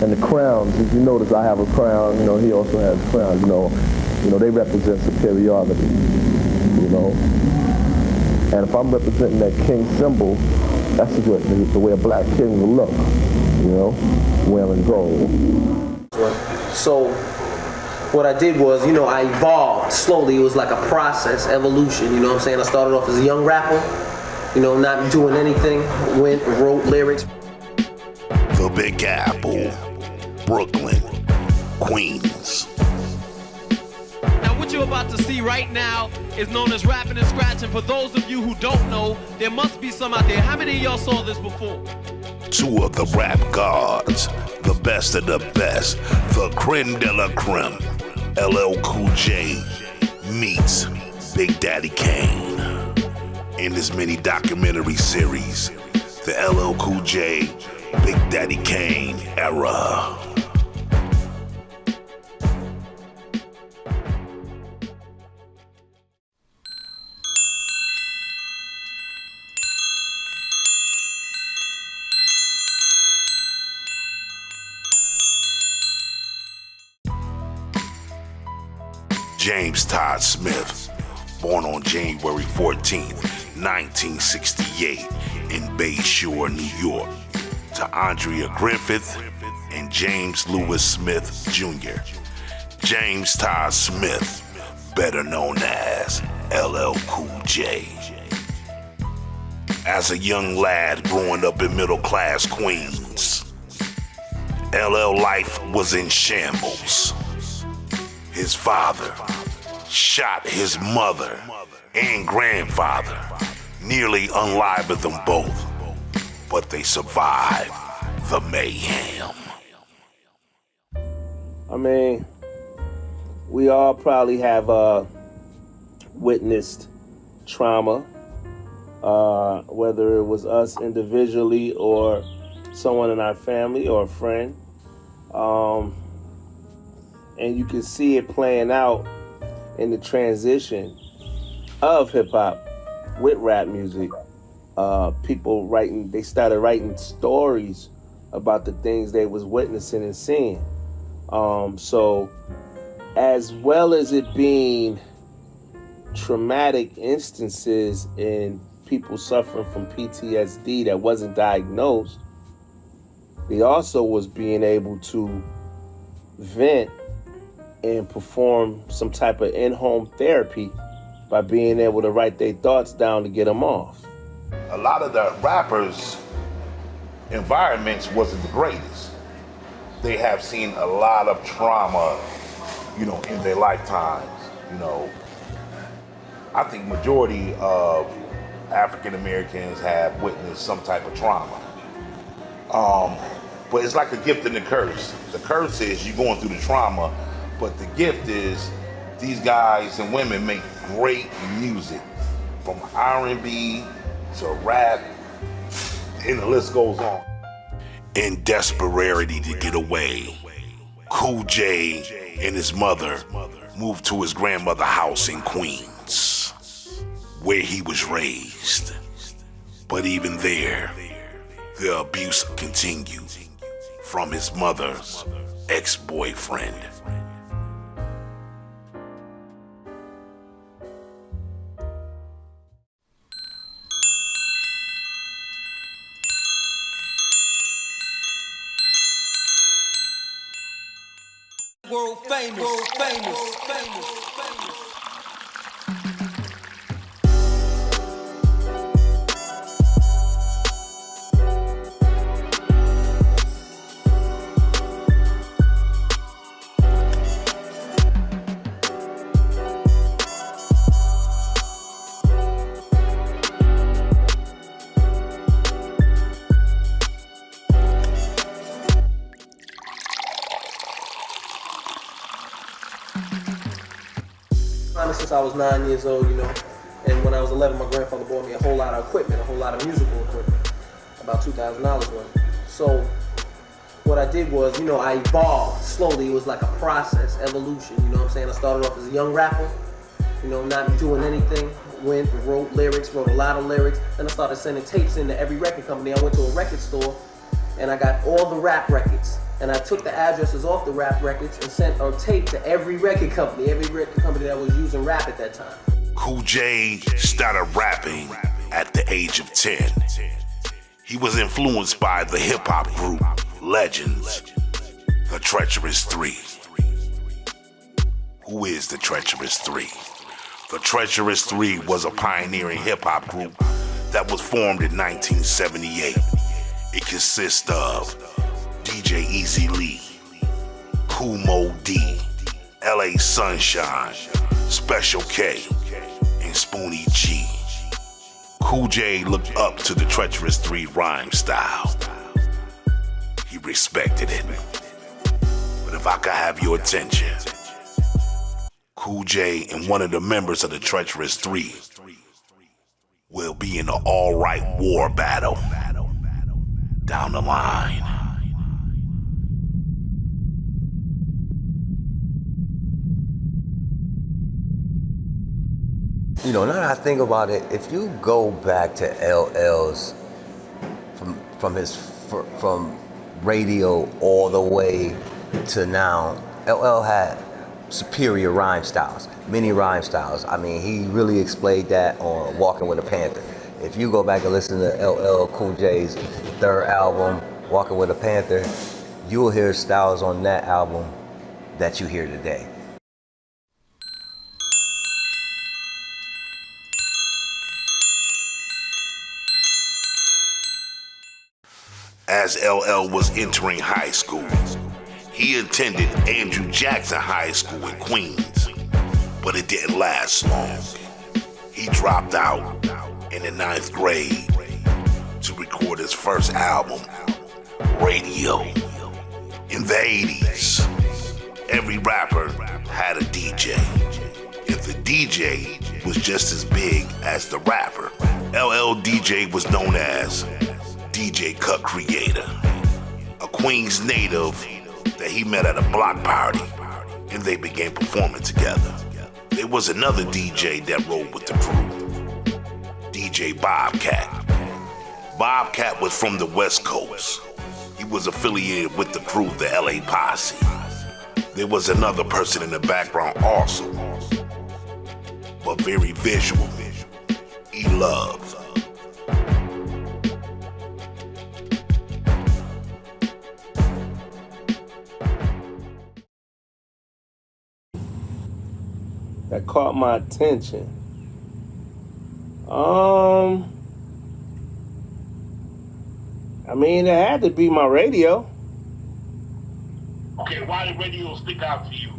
And the crowns, if you notice, I have a crown. You know, he also has a crown. You know, they represent superiority. You know, and if I'm representing that king symbol, that's the way a black king will look. You know, wearing gold. So what I did was, you know, I evolved slowly. It was like a process, evolution, you know what I'm saying? I started off as a young rapper, you know, not doing anything, wrote lyrics. The Big Apple, Brooklyn, Queens. Now what you're about to see right now is known as rapping and scratching. For those of you who don't know, there must be some out there. How many of y'all saw this before? Two of the rap gods, the best of the best, the creme de la creme. LL Cool J meets Big Daddy Kane in this mini documentary series, the LL Cool J, Big Daddy Kane era. James Todd Smith, born on January 14th, 1968 in Bayshore, New York, to Andrea Griffith and James Lewis Smith Jr. James Todd Smith, better known as LL Cool J. As a young lad growing up in middle-class Queens, LL life was in shambles. His father shot his mother and grandfather, nearly unlivered them both, but they survived the mayhem. I mean, we all probably have witnessed trauma, whether it was us individually or someone in our family or a friend. And you can see it playing out in the transition of hip-hop with rap music. People they started writing stories about the things they was witnessing and seeing. So as well as it being traumatic instances in people suffering from PTSD that wasn't diagnosed, they also was being able to vent and perform some type of in-home therapy by being able to write their thoughts down to get them off. A lot of the rappers' environments wasn't the greatest. They have seen a lot of trauma, you know, in their lifetimes. You know, I think majority of African Americans have witnessed some type of trauma. But it's like a gift and a curse. The curse is you going through the trauma, but the gift is these guys and women make great music, from R&B to rap, and the list goes on. In desperation to get away, Cool J and his mother moved to his grandmother's house in Queens, where he was raised. But even there, the abuse continued from his mother's ex-boyfriend. World famous. Since I was 9 years old, you know, and when I was 11, my grandfather bought me a whole lot of equipment, a whole lot of musical equipment, about $2,000 worth. So what I did was, you know, I evolved slowly. It was like a process, evolution, you know what I'm saying? I started off as a young rapper, you know, not doing anything, wrote lyrics, wrote a lot of lyrics. Then I started sending tapes into every record company. I went to a record store and I got all the rap records. And I took the addresses off the rap records and sent a tape to every record company that was using rap at that time. Cool J started rapping at the age of 10. He was influenced by the hip-hop group Legends, the Treacherous Three. Who is the Treacherous Three? The Treacherous Three was a pioneering hip-hop group that was formed in 1978. It consists of DJ Easy Lee, Kool Moe D, LA Sunshine, Special K, and Spoonie G. Cool J looked up to the Treacherous Three rhyme style. He respected it. But if I could have your attention, Cool J and one of the members of the Treacherous Three will be in an all-right war battle down the line. You know, now that I think about it, if you go back to LL's from radio all the way to now, LL had superior rhyme styles, many rhyme styles. I mean, he really explained that on Walking with a Panther. If you go back and listen to LL Cool J's third album, Walking with a Panther, you will hear styles on that album that you hear today. As LL was entering high school, he attended Andrew Jackson High School in Queens, but it didn't last long. He dropped out in the 9th grade to record his first album, Radio. In the 80s, every rapper had a DJ. If the DJ was just as big as the rapper, LL DJ was known as DJ Cut Creator, a Queens native that he met at a block party, and they began performing together. There was another DJ that rode with the crew, DJ Bobcat. Bobcat was from the West Coast. He was affiliated with the crew, the LA Posse. There was another person in the background also, but very visual. E-Love. That caught my attention. I mean, it had to be my radio. Okay, why did radio stick out to you?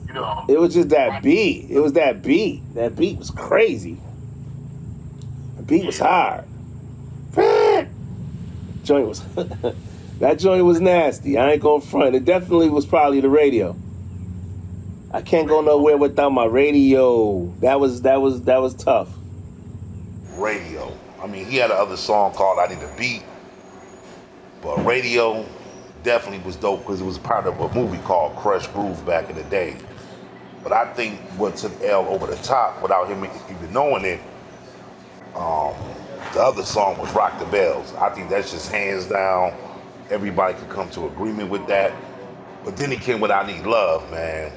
You know, It was just that beat. It was that beat. That beat was crazy. The beat was hard. Joint was that joint was nasty. I ain't gonna front. It definitely was probably the radio. I can't go nowhere without my radio. That was tough. Radio. I mean, he had another song called I Need a Beat, but Radio definitely was dope because it was part of a movie called Crush Groove back in the day. But I think what took L over the top without him even knowing it, the other song was Rock the Bells. I think that's just hands down, everybody could come to agreement with that. But then he came with I Need Love, man.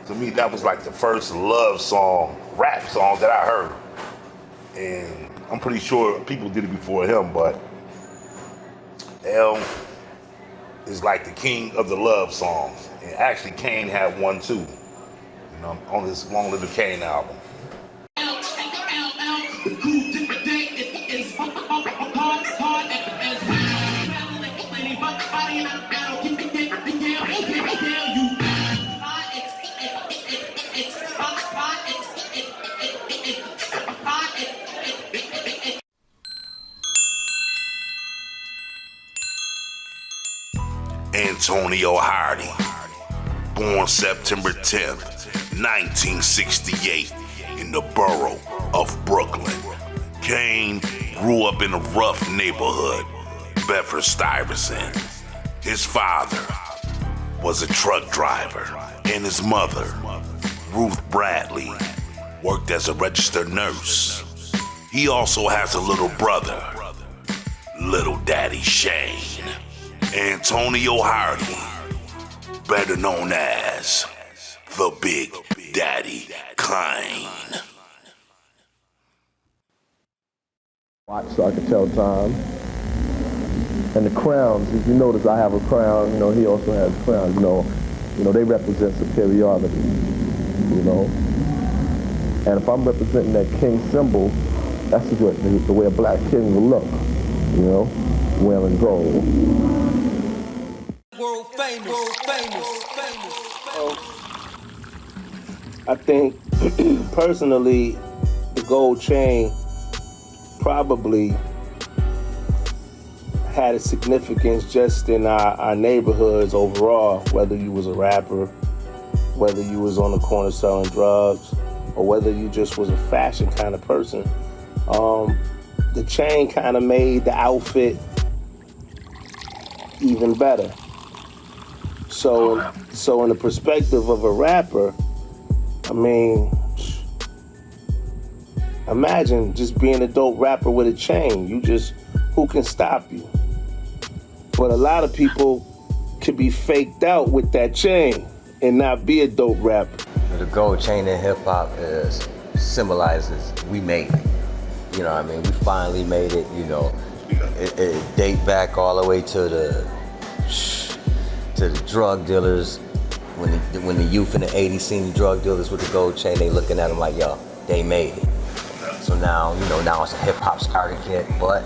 To me, that was like the first love song, rap song that I heard. And I'm pretty sure people did it before him, but L is like the king of the love songs. And actually, Kane had one too, you know, on his Long Live the Kane album. Antonio Hardy, born September 10th, 1968, in the borough of Brooklyn. Kane grew up in a rough neighborhood, Bedford-Stuyvesant. His father was a truck driver, and his mother, Ruth Bradley, worked as a registered nurse. He also has a little brother, Little Daddy Shane. Antonio Hardy better known as the Big Daddy Kane. Watch so I can tell time. And the crowns, if you notice, I have a crown. You know, he also has a crown. You know, they represent superiority. You know, and if I'm representing that king symbol, that's the way a black king will look. You know, wearing gold. World famous, world famous, famous. I think, personally, the gold chain probably had a significance just in our neighborhoods overall, whether you was a rapper, whether you was on the corner selling drugs, or whether you just was a fashion kind of person. The chain kind of made the outfit even better. So in the perspective of a rapper, I mean, imagine just being a dope rapper with a chain. Who can stop you? But a lot of people could be faked out with that chain and not be a dope rapper. The gold chain in hip hop symbolizes we made it. You know what I mean? We finally made it, you know. It date back all the way to the drug dealers. When the youth in the 80s seen the drug dealers with the gold chain, they looking at them like, yo, they made it. So now, you know, now it's a hip hop starter kit, but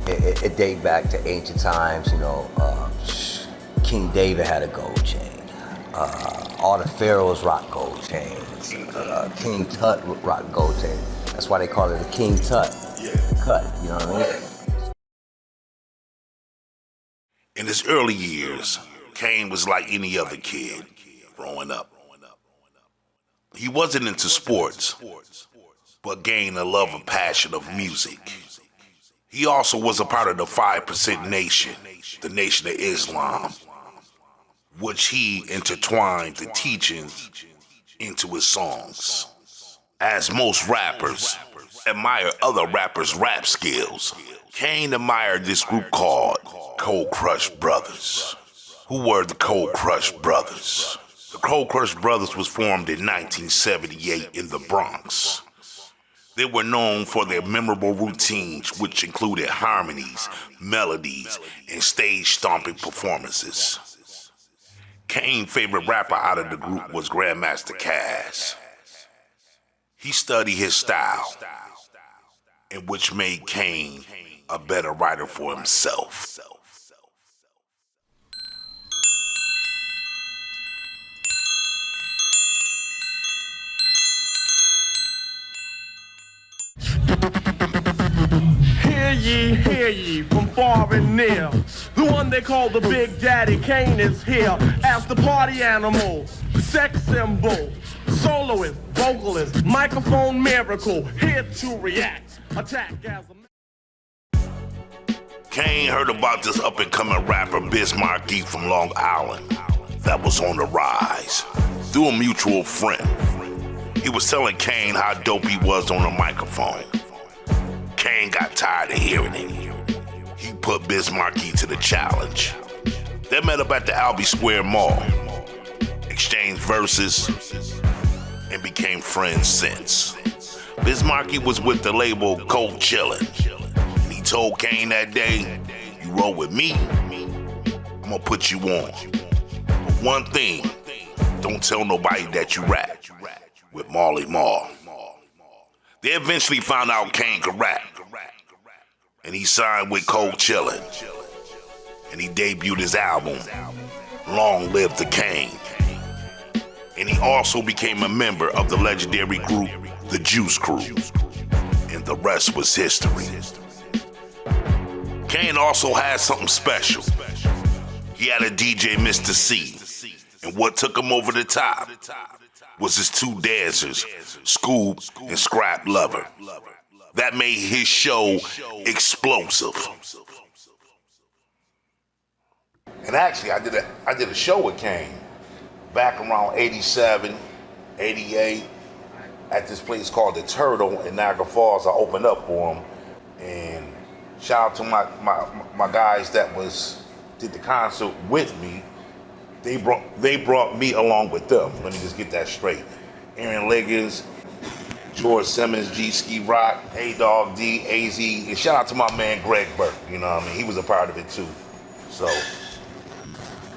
it date back to ancient times, you know. King David had a gold chain. All the pharaohs rock gold chains. King Tut rock gold chain. That's why they call it a King Tut cut, you know what I mean? In his early years, Kane was like any other kid growing up. He wasn't into sports, but gained a love and passion of music. He also was a part of the 5% Nation, the Nation of Islam, which he intertwined the teachings into his songs. As most rappers admire other rappers' rap skills, Kane admired this group called Cold Crush Brothers. Who were the Cold Crush Brothers? The Cold Crush Brothers was formed in 1978 in the Bronx. They were known for their memorable routines, which included harmonies, melodies, and stage-stomping performances. Kane's favorite rapper out of the group was Grandmaster Caz. He studied his style, and which made Kane a better writer for himself. Hear ye, from far and near. The one they call the Big Daddy Kane is here as the party animal, sex symbol, soloist, vocalist, microphone miracle, here to react, attack as a... Kane heard about this up-and-coming rapper Bismarcky from Long Island that was on the rise through a mutual friend. He was telling Kane how dope he was on the microphone. Kane got tired of hearing it. He put Bismarcky to the challenge. They met up at the Albee Square Mall, exchanged verses, and became friends since. Bismarcky was with the label Cold Chillin', and he told Kane that day, "You roll with me, I'm gonna put you on. But one thing, don't tell nobody that you rap with Marley Marl." They eventually found out Kane could rap, and he signed with Cold Chillin', and he debuted his album, Long Live the Kane. And he also became a member of the legendary group, the Juice Crew, and the rest was history. Kane also had something special. He had a DJ, Mr. C, and what took him over the top was his two dancers, Scoob and Scrap Lover. That made his show explosive. And actually, I did a show with Kane back around 87, 88, at this place called The Turtle in Niagara Falls. I opened up for him, and shout out to my guys that did the concert with me. they brought me along with them. Let me just get that straight. Aaron Liggins, George Simmons, G Ski Rock, A-Dog D, AZ, and shout out to my man Greg Burke, you know what I mean? He was a part of it too. So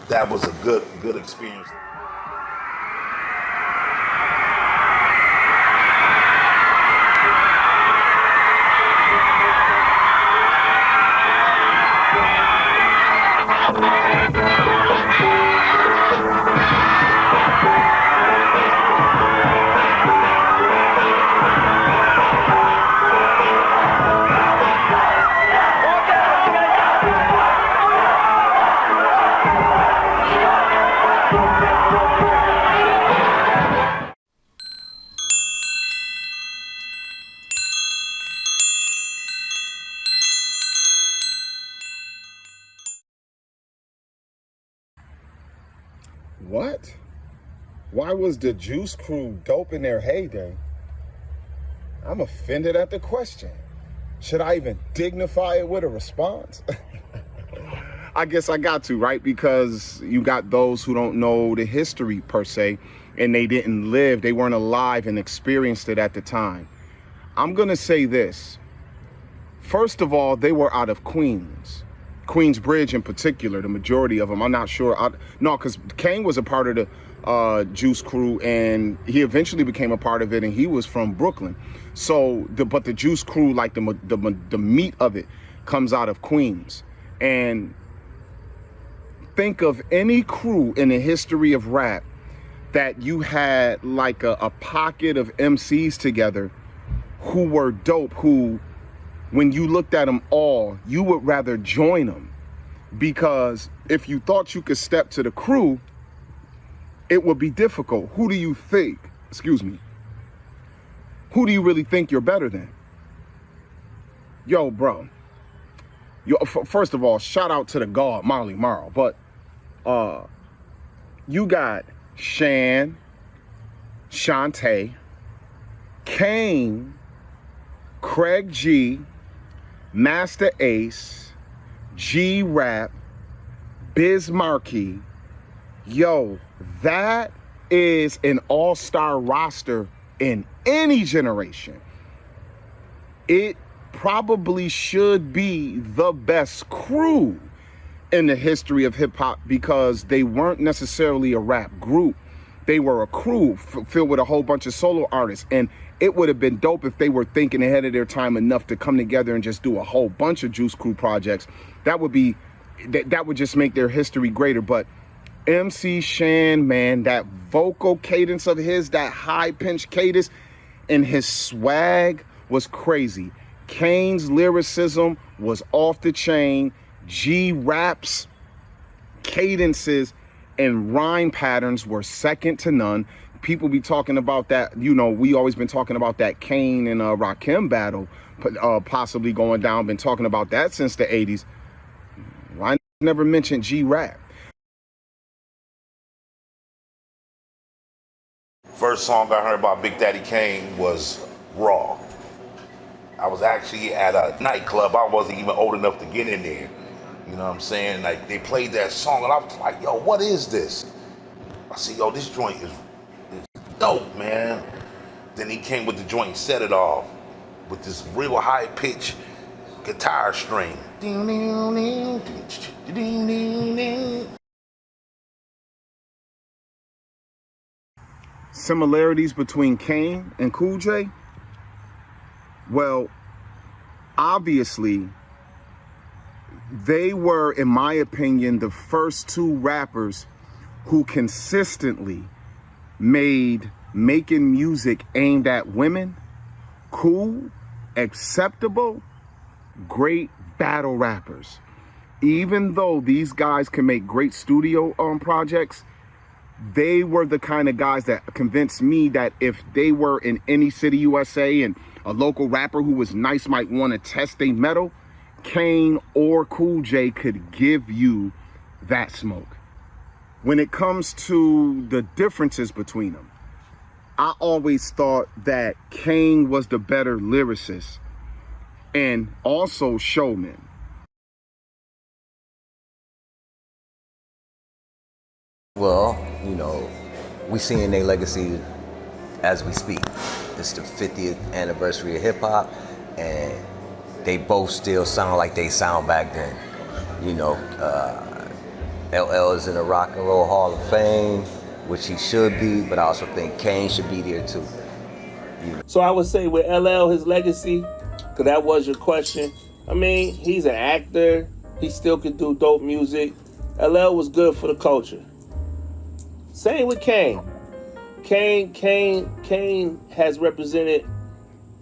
that was a good experience. What? Why was the Juice Crew dope in their heyday? I'm offended at the question. Should I even dignify it with a response? I guess I got to, right? Because you got those who don't know the history per se, and they didn't live, they weren't alive and experienced it at the time. I'm gonna say this. First of all, they were out of Queensbridge in particular, the majority of them. I'm not sure. No, because Kane was a part of the Juice Crew, and he eventually became a part of it, and he was from Brooklyn. So, but the Juice Crew, like the meat of it, comes out of Queens. And think of any crew in the history of rap that you had like a pocket of MCs together who were dope, who, when you looked at them all, you would rather join them, because if you thought you could step to the crew, it would be difficult. Who do you think, excuse me, who do you really think you're better than? Yo, bro, first of all, shout out to the God, Marley Marl, but you got Shan, Shantae, Kane, Craig G, Master Ace, G-Rap, Biz Markie. Yo, that is an all-star roster in any generation. It probably should be the best crew in the history of hip-hop, because they weren't necessarily a rap group. They were a crew filled with a whole bunch of solo artists, and it would have been dope if they were thinking ahead of their time enough to come together and just do a whole bunch of Juice Crew projects. That would just make their history greater. But MC Shan, man, that vocal cadence of his, that high-pitched cadence, and his swag was crazy. Kane's lyricism was off the chain. G-Rap's cadences and rhyme patterns were second to none. People be talking about that, you know, we always been talking about that Kane and Rakim battle possibly going down. Been talking about that since the 80s. Why never mention G-Rap? First song I heard about Big Daddy Kane was Raw. I was actually at a nightclub. I wasn't even old enough to get in there. You know what I'm saying? Like, they played that song and I was like, yo, what is this? I said, yo, this joint is dope, man. Then he came with the joint, set it off with this real high pitch guitar string. Similarities between Kane and Cool J? Well, obviously, they were, in my opinion, the first two rappers who consistently made making music aimed at women cool, acceptable, great battle rappers. Even though these guys can make great studio projects, they were the kind of guys that convinced me that if they were in any city USA and a local rapper who was nice might want to test their metal, Kane or Cool J could give you that smoke. When it comes to the differences between them, I always thought that Kane was the better lyricist and also showman. 'Cause Well, you know, we seeing their legacy as we speak. It's the 50th anniversary of hip hop, and they both still sound like they sound back then. You know, LL is in the Rock and Roll Hall of Fame, which he should be, but I also think Kane should be there too. You know. So I would say with LL, his legacy, because that was your question. I mean, he's an actor. He still can do dope music. LL was good for the culture. Same with Kane. Kane has represented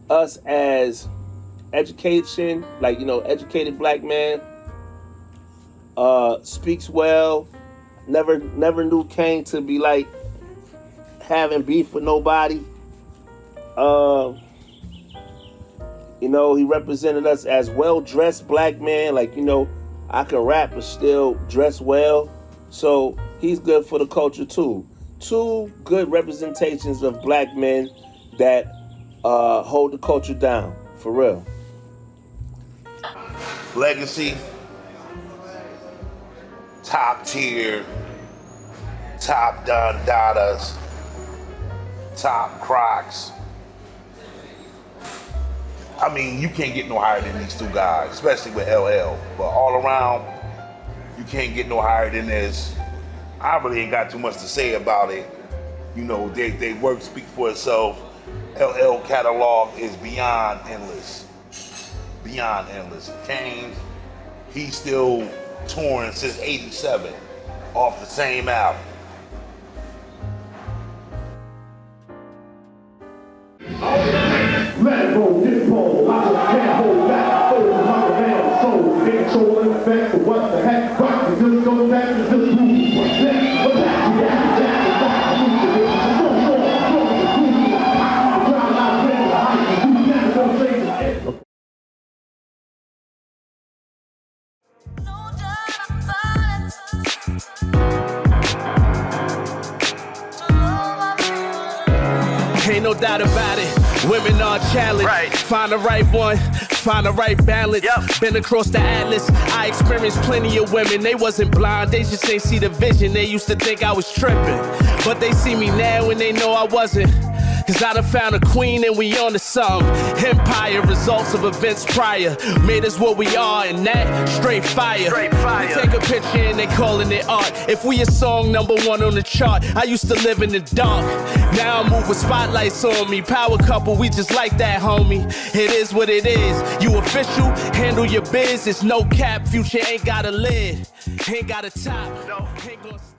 us as education, like, you know, educated black man. Speaks well. Never knew Kane to be like having beef with nobody. You know, he represented us as well-dressed black man. Like, you know, I can rap but still dress well. So he's good for the culture too. Two good representations of black men that hold the culture down, for real. Legacy, top tier, top Don Dadas, top Crocs. I mean, you can't get no higher than these two guys, especially with LL. But all around, you can't get no higher than this. I really ain't got too much to say about it. You know, they work speaks for itself. LL catalog is beyond endless. Beyond endless. Kane, he's still touring since '87 off the same album. Let go, get pulled. I just can't hold back. Over my man soul. Controlling effect for what the heck. Rock until it goes back to the groove. What's next? What's that? Ain't no doubt about it. Women are challenged. Right. Find the right one, find the right balance. Yep. Been across the atlas. I experienced plenty of women. They wasn't blind, they just ain't see the vision. They used to think I was tripping, but they see me now and they know I wasn't. Cause I done found a queen and we on to something. Empire, results of events prior, made us what we are, and that straight fire. Straight fire. We take a picture and they calling it art. If we a song #1 on the chart, I used to live in the dark. Now I move with spotlights on me. Power couple, we just like that, homie. It is what it is. You official, handle your business. No cap, future ain't got a lid, ain't got a top. No. Ain't gonna